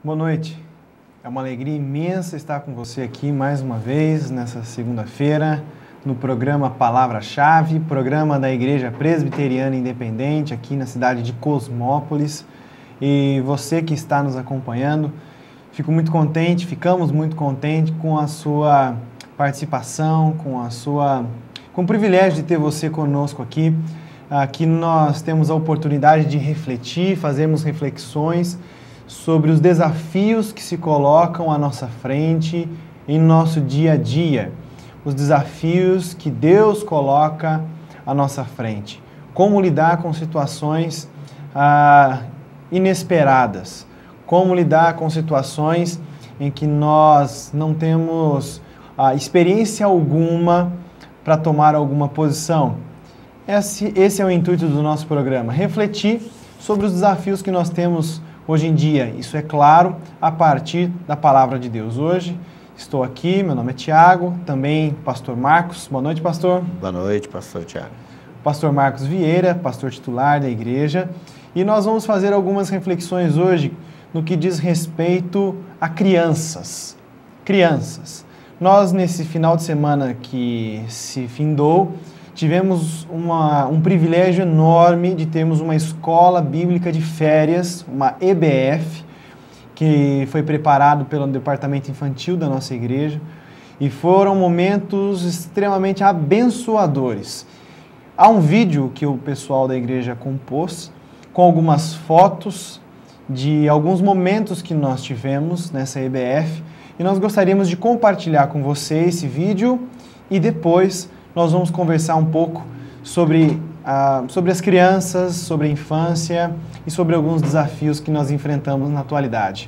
Boa noite. É uma alegria imensa estar com você aqui mais uma vez nessa segunda-feira no programa Palavra-Chave, programa da Igreja Presbiteriana Independente aqui na cidade de Cosmópolis. E você que está nos acompanhando, ficamos muito contentes com a sua participação, com o privilégio de ter você conosco aqui. Aqui nós temos a oportunidade de refletir, fazermos reflexões sobre os desafios que se colocam à nossa frente em nosso dia a dia, os desafios que Deus coloca à nossa frente. Como lidar com situações inesperadas, como lidar com situações em que nós não temos experiência alguma para tomar alguma posição. Esse é o intuito do nosso programa, refletir sobre os desafios que nós temos hoje em dia. Isso é claro, a partir da Palavra de Deus. Hoje estou aqui, meu nome é Tiago, também pastor Marcos. Boa noite, pastor. Boa noite, pastor Tiago. Pastor Marcos Vieira, pastor titular da igreja. E nós vamos fazer algumas reflexões hoje no que diz respeito a crianças. Crianças. Nós, nesse final de semana que se findou, tivemos um privilégio enorme de termos uma escola bíblica de férias, uma EBF, que foi preparado pelo departamento infantil da nossa igreja, e foram momentos extremamente abençoadores. Há um vídeo que o pessoal da igreja compôs, com algumas fotos de alguns momentos que nós tivemos nessa EBF, e nós gostaríamos de compartilhar com você esse vídeo, e depois nós vamos conversar um pouco sobre as crianças, sobre a infância e sobre alguns desafios que nós enfrentamos na atualidade.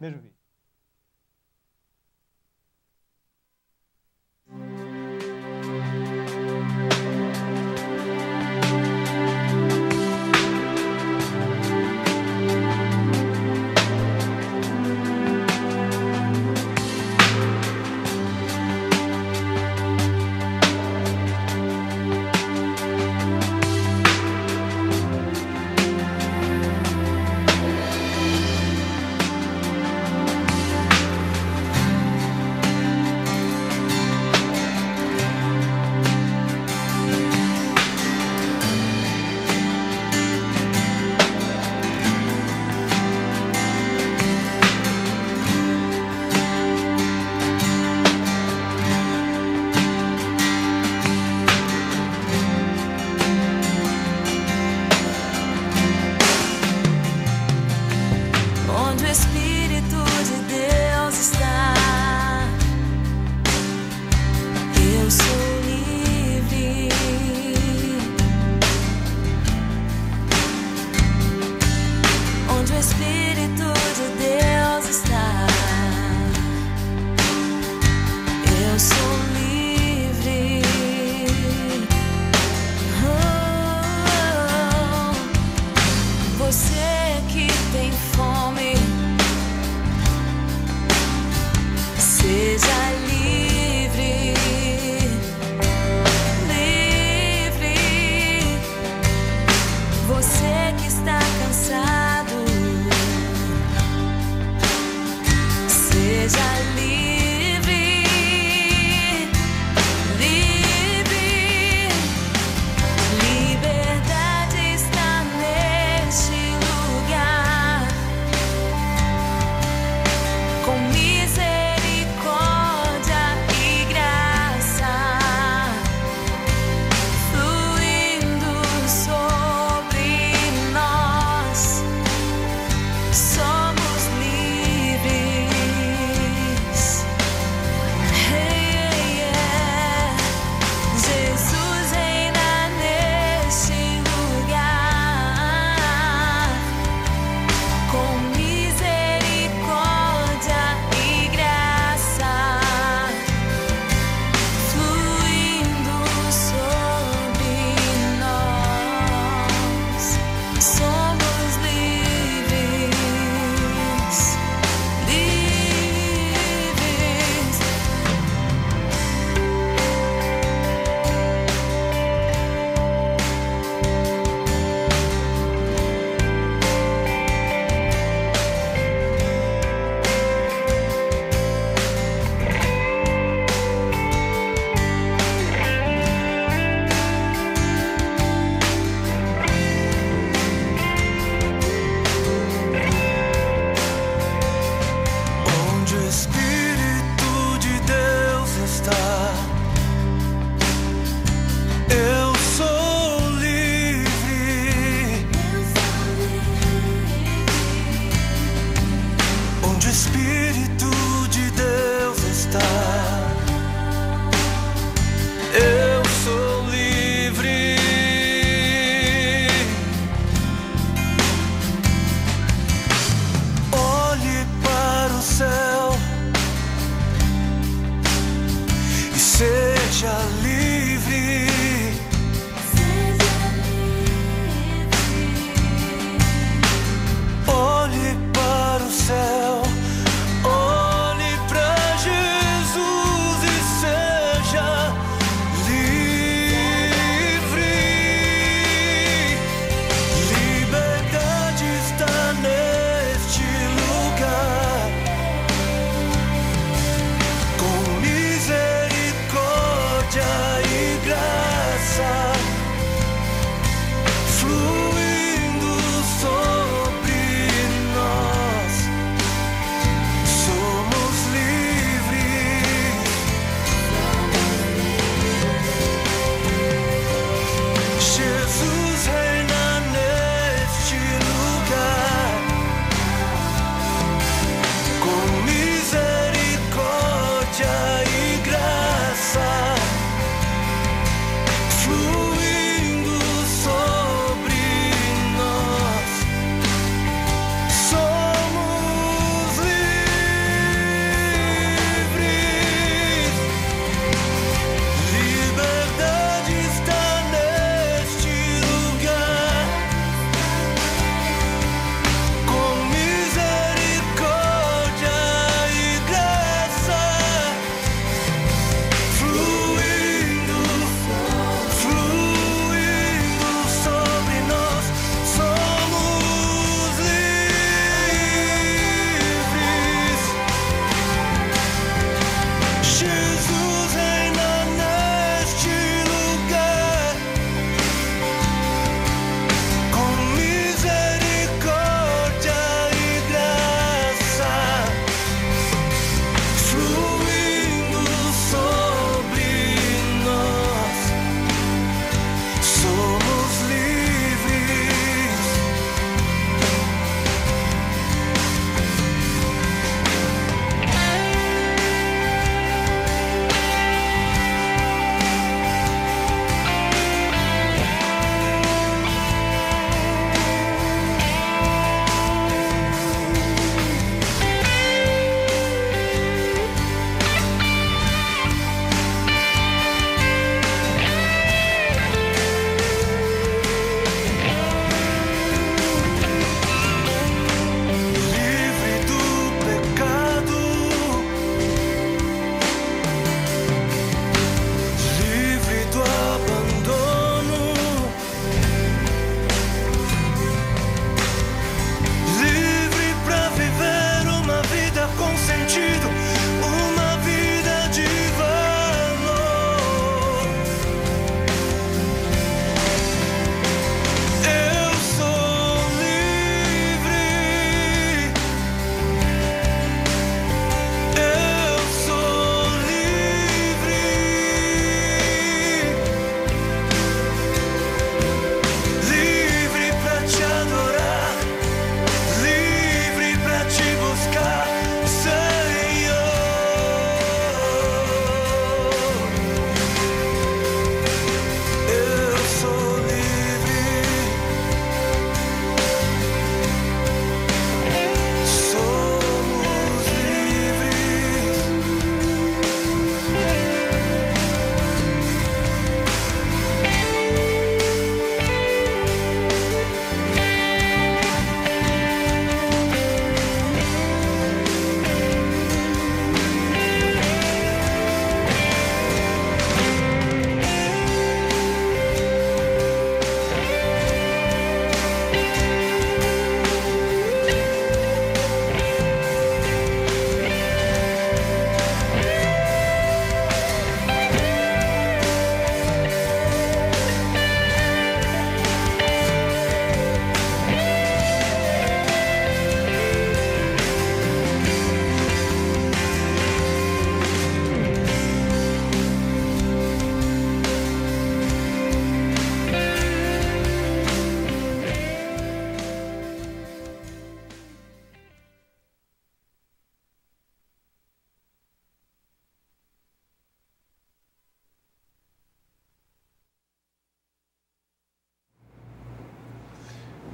Veja o vídeo.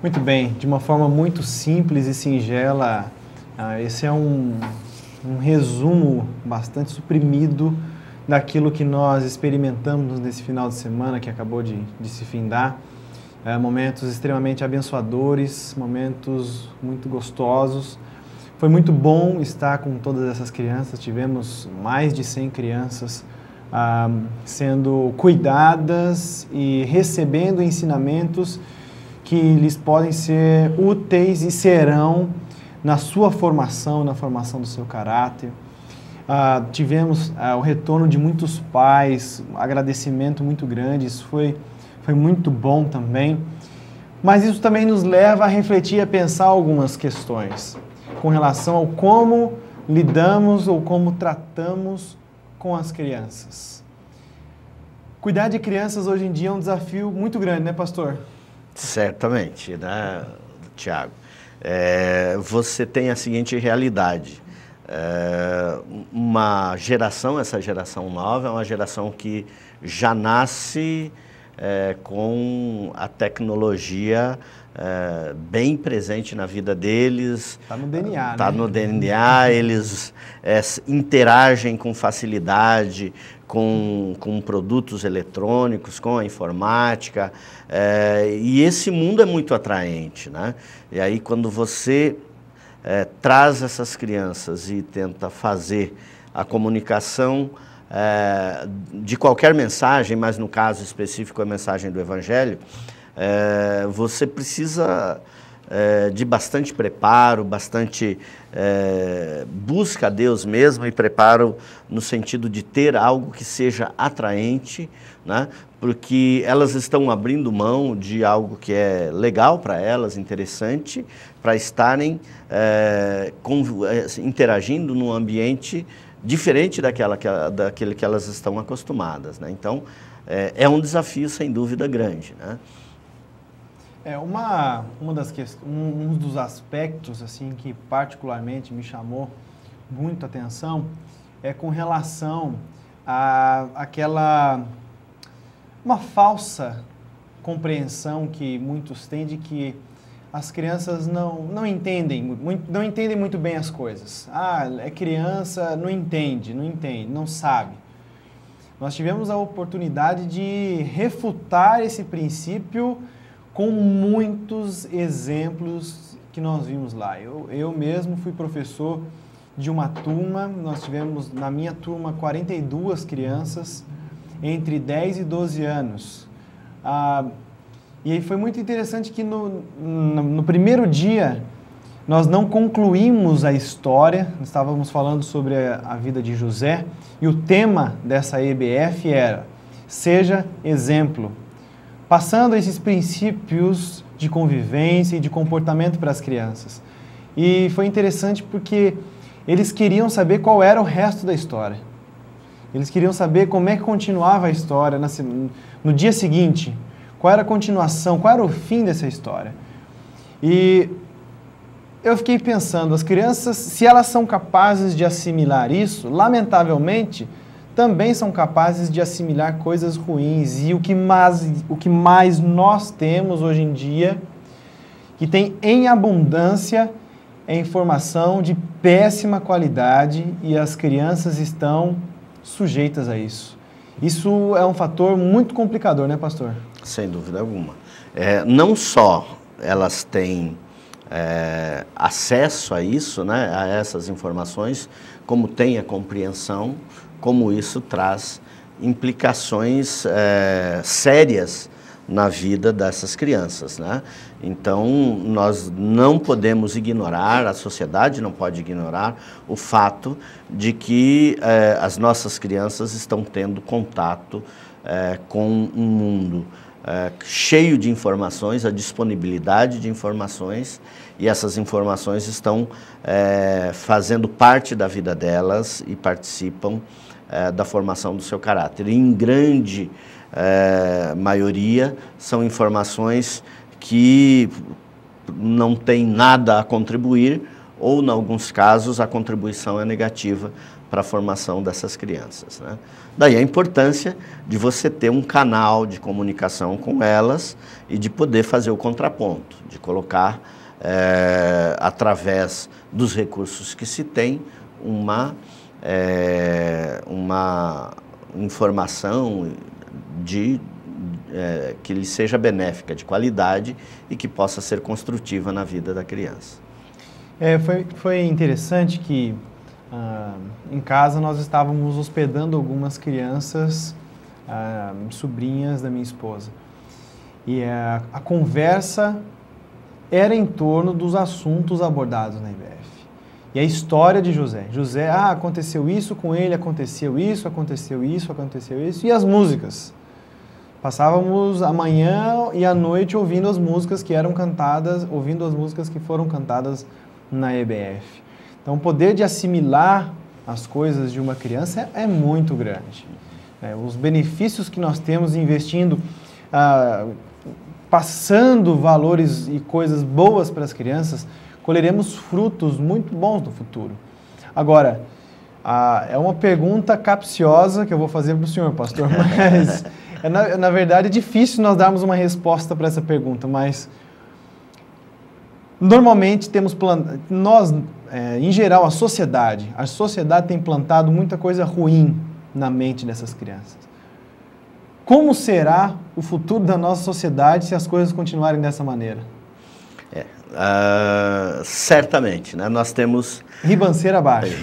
Muito bem, de uma forma muito simples e singela, esse é um resumo bastante suprimido daquilo que nós experimentamos nesse final de semana que acabou de se findar. Momentos extremamente abençoadores, momentos muito gostosos. Foi muito bom estar com todas essas crianças, tivemos mais de 100 crianças sendo cuidadas e recebendo ensinamentos que lhes podem ser úteis e serão na sua formação, na formação do seu caráter. Tivemos o retorno de muitos pais, um agradecimento muito grande, isso foi muito bom também. Mas isso também nos leva a refletir e a pensar algumas questões com relação ao como lidamos ou como tratamos com as crianças. Cuidar de crianças hoje em dia é um desafio muito grande, né, pastor? Certamente, né, Tiago? Você tem a seguinte realidade. Uma geração, essa geração nova, é uma geração que já nasce com a tecnologia bem presente na vida deles. Está no DNA, Está né? no DNA, eles interagem com facilidade com produtos eletrônicos, com a informática, e esse mundo é muito atraente, né? E aí quando você traz essas crianças e tenta fazer a comunicação de qualquer mensagem, mas no caso específico a mensagem do Evangelho, você precisa de bastante preparo, bastante busca a Deus mesmo, e preparo no sentido de ter algo que seja atraente, né? Porque elas estão abrindo mão de algo que é legal para elas, interessante, para estarem interagindo num ambiente diferente daquele que elas estão acostumadas, né? Então, é um desafio sem dúvida grande, né? Um dos aspectos assim que particularmente me chamou muito a atenção é com relação a uma falsa compreensão que muitos têm de que as crianças não entendem muito bem as coisas. Ah, é criança, não entende, não sabe. Nós tivemos a oportunidade de refutar esse princípio com muitos exemplos que nós vimos lá. Eu mesmo fui professor de uma turma, nós tivemos na minha turma 42 crianças entre 10 e 12 anos. E aí foi muito interessante que no primeiro dia nós não concluímos a história, estávamos falando sobre a vida de José, e o tema dessa EBF era Seja Exemplo, passando esses princípios de convivência e de comportamento para as crianças. E foi interessante porque eles queriam saber qual era o resto da história. Eles queriam saber como é que continuava a história no dia seguinte, qual era a continuação, qual era o fim dessa história. E eu fiquei pensando, as crianças, se elas são capazes de assimilar isso, lamentavelmente, também são capazes de assimilar coisas ruins. E o que mais nós temos hoje em dia, que tem em abundância, é informação de péssima qualidade, e as crianças estão sujeitas a isso. Isso é um fator muito complicador, né, pastor? Sem dúvida alguma. Não só elas têm acesso a isso, né, a essas informações, como têm a compreensão, como isso traz implicações sérias na vida dessas crianças, né? Então, nós não podemos ignorar, a sociedade não pode ignorar o fato de que as nossas crianças estão tendo contato com um mundo cheio de informações, a disponibilidade de informações, e essas informações estão fazendo parte da vida delas e participam da formação do seu caráter. E, em grande maioria, são informações que não têm nada a contribuir, ou, em alguns casos, a contribuição é negativa para a formação dessas crianças, né? Daí a importância de você ter um canal de comunicação com elas e de poder fazer o contraponto, de colocar, através dos recursos que se tem, uma informação que lhe seja benéfica, de qualidade, e que possa ser construtiva na vida da criança. Foi interessante que em casa nós estávamos hospedando algumas crianças, sobrinhas da minha esposa. E a conversa era em torno dos assuntos abordados na IBF. E a história de José. José, aconteceu isso com ele, aconteceu isso, e as músicas. Passávamos a manhã e a noite ouvindo as músicas que eram cantadas, ouvindo as músicas que foram cantadas na EBF. Então, o poder de assimilar as coisas de uma criança é muito grande. Os benefícios que nós temos investindo, passando valores e coisas boas para as crianças, colheremos frutos muito bons no futuro. Agora, é uma pergunta capciosa que eu vou fazer para o senhor, pastor, mas Na verdade, é difícil nós darmos uma resposta para essa pergunta, mas normalmente em geral, a sociedade tem plantado muita coisa ruim na mente dessas crianças. Como será o futuro da nossa sociedade se as coisas continuarem dessa maneira? Certamente, né? Nós temos... Ribanceira abaixo.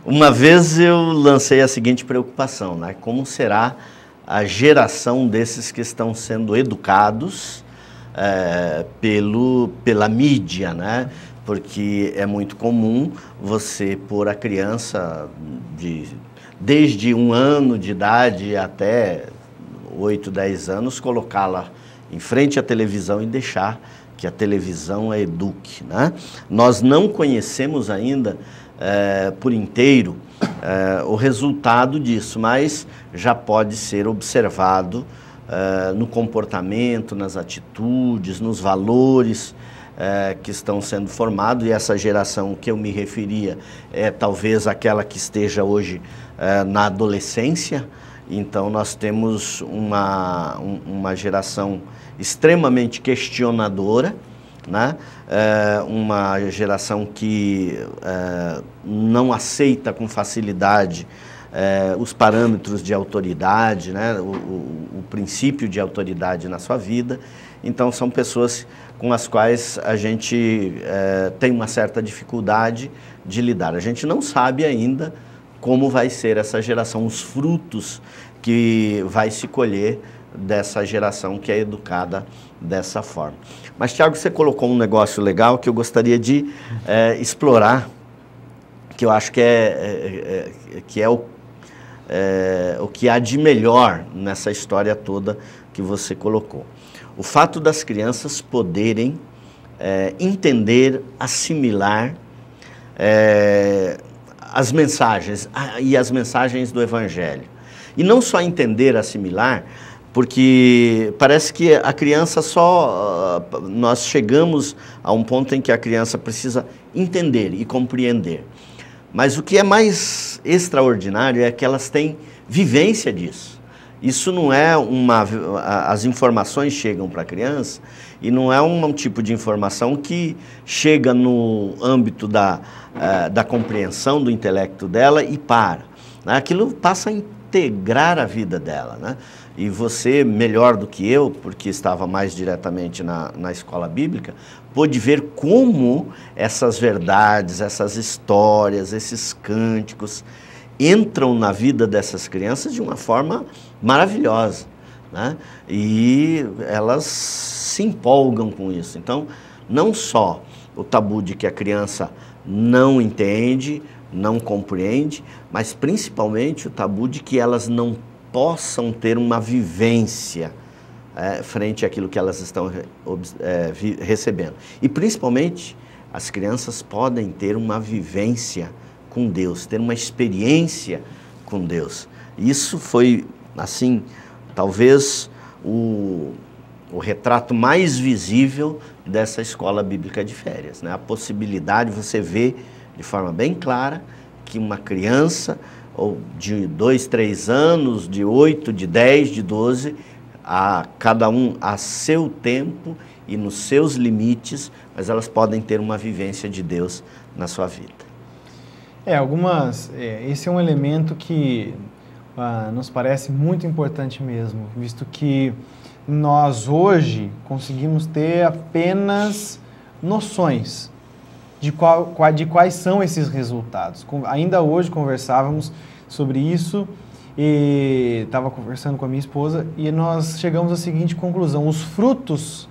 Uma vez eu lancei a seguinte preocupação, né? Como será a geração desses que estão sendo educados pela mídia, né? Porque é muito comum você pôr a criança desde 1 ano de idade até 8, 10 anos, colocá-la em frente à televisão e deixar que a televisão a eduque, né? Nós não conhecemos ainda por inteiro o resultado disso, mas já pode ser observado no comportamento, nas atitudes, nos valores que estão sendo formados, e essa geração que eu me referia é talvez aquela que esteja hoje na adolescência. Então nós temos uma geração extremamente questionadora, né? Uma geração que não aceita com facilidade os parâmetros de autoridade, né? O princípio de autoridade na sua vida. Então são pessoas com as quais a gente tem uma certa dificuldade de lidar. A gente não sabe ainda como vai ser essa geração, os frutos que vai se colher dessa geração que é educada dessa forma. Mas, Tiago, você colocou um negócio legal que eu gostaria de explorar, que eu acho que é o que há de melhor nessa história toda que você colocou. O fato das crianças poderem entender, assimilar as mensagens e as mensagens do Evangelho. E não só entender, assimilar, porque parece que a criança nós chegamos a um ponto em que a criança precisa entender e compreender. Mas o que é mais extraordinário é que elas têm vivência disso. Isso não é as informações chegam para a criança e não é um tipo de informação que chega no âmbito da compreensão do intelecto dela e para. Né? Aquilo passa a integrar a vida dela, né? E você, melhor do que eu, porque estava mais diretamente na escola bíblica, pôde ver como essas verdades, essas histórias, esses cânticos entram na vida dessas crianças de uma forma maravilhosa, né? E elas se empolgam com isso. Então, não só o tabu de que a criança não entende, não compreende, mas principalmente o tabu de que elas não possam ter uma vivência frente àquilo que elas estão recebendo. E principalmente as crianças podem ter uma vivência com Deus, ter uma experiência com Deus. Isso foi, assim, talvez o retrato mais visível dessa escola bíblica de férias, né? A possibilidade, você vê de forma bem clara que uma criança ou de 2, 3 anos, de 8, de 10, de 12, cada um a seu tempo e nos seus limites, mas elas podem ter uma vivência de Deus na sua vida. Esse é um elemento que nos parece muito importante mesmo, visto que nós hoje conseguimos ter apenas noções de quais são esses resultados. Ainda hoje conversávamos sobre isso e estava conversando com a minha esposa e nós chegamos à seguinte conclusão: os frutos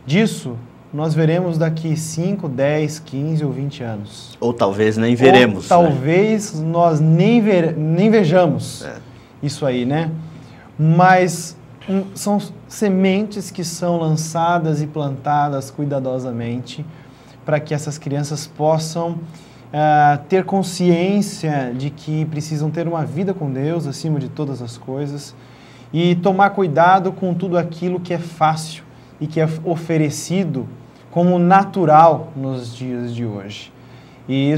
disso nós veremos daqui 5, 10, 15 ou 20 anos. Ou talvez nem veremos. Ou talvez nós nem vejamos isso aí, né? Mas são sementes que são lançadas e plantadas cuidadosamente para que essas crianças possam ter consciência de que precisam ter uma vida com Deus acima de todas as coisas e tomar cuidado com tudo aquilo que é fácil e que é oferecido como natural nos dias de hoje. E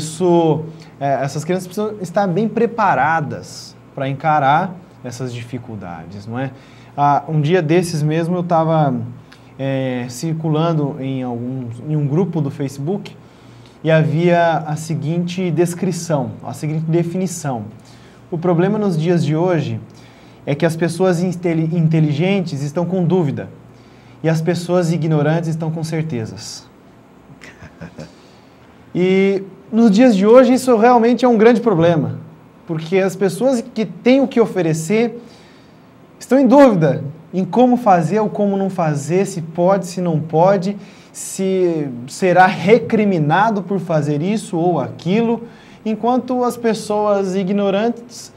essas crianças precisam estar bem preparadas para encarar essas dificuldades, não é? Um dia desses mesmo eu estava circulando em um grupo do Facebook e havia a seguinte descrição, a seguinte definição. O problema nos dias de hoje é que as pessoas inteligentes estão com dúvida e as pessoas ignorantes estão com certezas. E nos dias de hoje isso realmente é um grande problema, porque as pessoas que têm o que oferecer estão em dúvida em como fazer ou como não fazer, se pode, se não pode, se será recriminado por fazer isso ou aquilo, enquanto as pessoas ignorantes,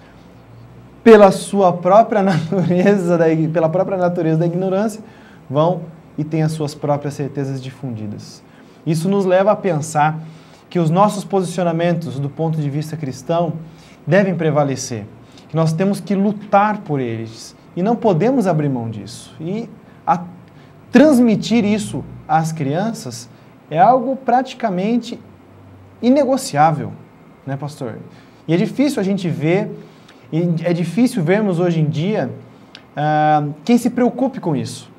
pela sua própria natureza, pela própria natureza da ignorância, vão e têm as suas próprias certezas difundidas. Isso nos leva a pensar que os nossos posicionamentos do ponto de vista cristão devem prevalecer, que nós temos que lutar por eles e não podemos abrir mão disso. E transmitir isso às crianças é algo praticamente inegociável, né, pastor? E é difícil a gente ver, e é difícil vermos hoje em dia quem se preocupe com isso,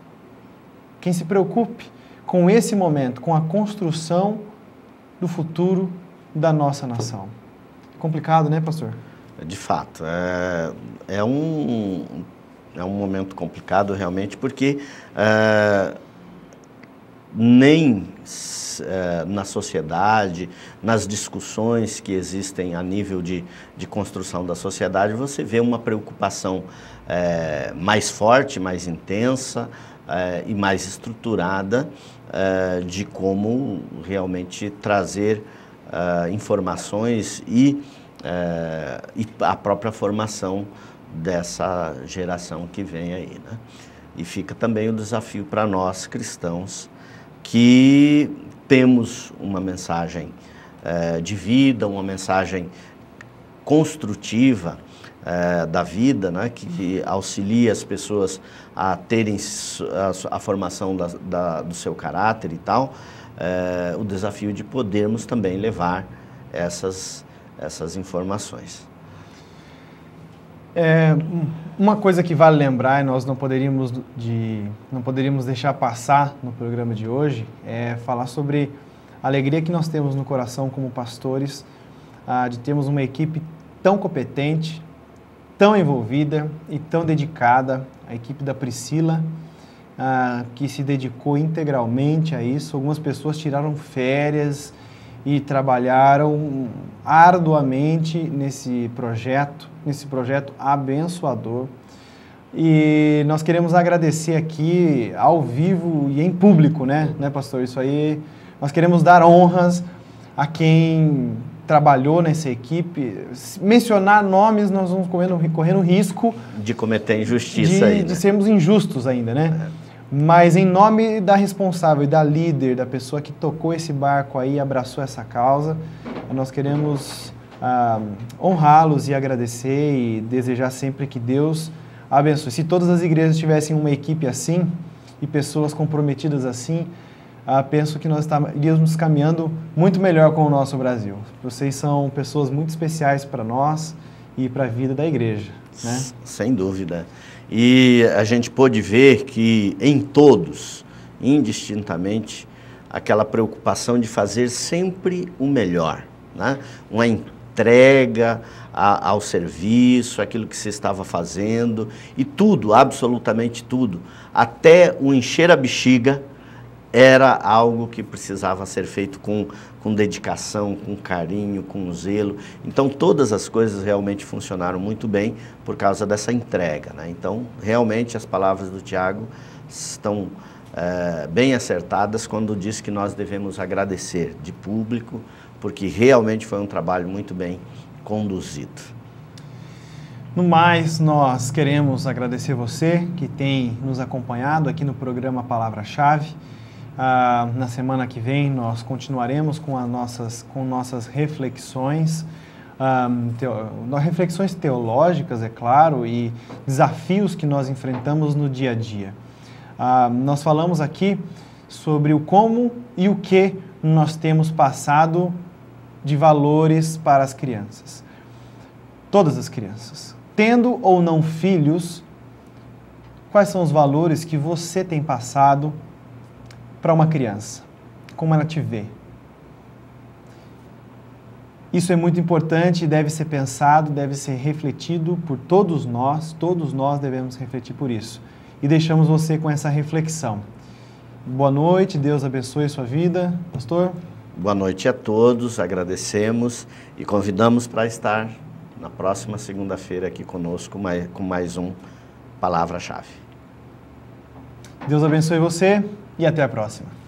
quem se preocupe com esse momento, com a construção do futuro da nossa nação. Complicado, né, pastor? De fato, é um momento complicado realmente, porque nem na sociedade, nas discussões que existem a nível de construção da sociedade, você vê uma preocupação mais forte, mais intensa e mais estruturada de como realmente trazer informações e a própria formação dessa geração que vem aí, né? E fica também o desafio para nós cristãos que temos uma mensagem de vida, uma mensagem construtiva da vida, né? Que auxilia as pessoas a terem a formação do seu caráter e tal, o desafio de podermos também levar essas informações. Uma coisa que vale lembrar, e nós não poderíamos deixar passar no programa de hoje, é falar sobre a alegria que nós temos no coração como pastores, de termos uma equipe tão competente, tão envolvida e tão dedicada, a equipe da Priscila, que se dedicou integralmente a isso. Algumas pessoas tiraram férias e trabalharam arduamente nesse projeto abençoador. E nós queremos agradecer aqui ao vivo e em público, né, pastor? Isso aí, nós queremos dar honras a quem trabalhou nessa equipe. Mencionar nomes, nós vamos correndo risco de cometer injustiça aí, né? De sermos injustos ainda, né? Mas em nome da responsável e da líder, da pessoa que tocou esse barco aí, abraçou essa causa, nós queremos honrá-los e agradecer e desejar sempre que Deus abençoe. Se todas as igrejas tivessem uma equipe assim e pessoas comprometidas assim, penso que nós iríamos caminhando muito melhor com o nosso Brasil. Vocês são pessoas muito especiais para nós e para a vida da igreja, né? Sem dúvida. E a gente pôde ver que em todos, indistintamente, aquela preocupação de fazer sempre o melhor, né? Uma entrega ao serviço, aquilo que se estava fazendo, e tudo, absolutamente tudo, até o encher a bexiga, era algo que precisava ser feito com dedicação, com carinho, com zelo. Então, todas as coisas realmente funcionaram muito bem por causa dessa entrega, né? Então, realmente, as palavras do Tiago estão bem acertadas quando diz que nós devemos agradecer de público, porque realmente foi um trabalho muito bem conduzido. No mais, nós queremos agradecer você que tem nos acompanhado aqui no programa Palavra-Chave. Na semana que vem nós continuaremos com nossas reflexões, reflexões teológicas, é claro, e desafios que nós enfrentamos no dia a dia. Nós falamos aqui sobre o como e o que nós temos passado de valores para as crianças. Todas as crianças tendo ou não filhos, quais são os valores que você tem passado para uma criança? Como ela te vê? Isso é muito importante e deve ser pensado, deve ser refletido por todos nós devemos refletir por isso. E deixamos você com essa reflexão. Boa noite, Deus abençoe a sua vida. Pastor? Boa noite a todos, agradecemos e convidamos para estar na próxima segunda-feira aqui conosco com mais um Palavra-Chave. Deus abençoe você e até a próxima.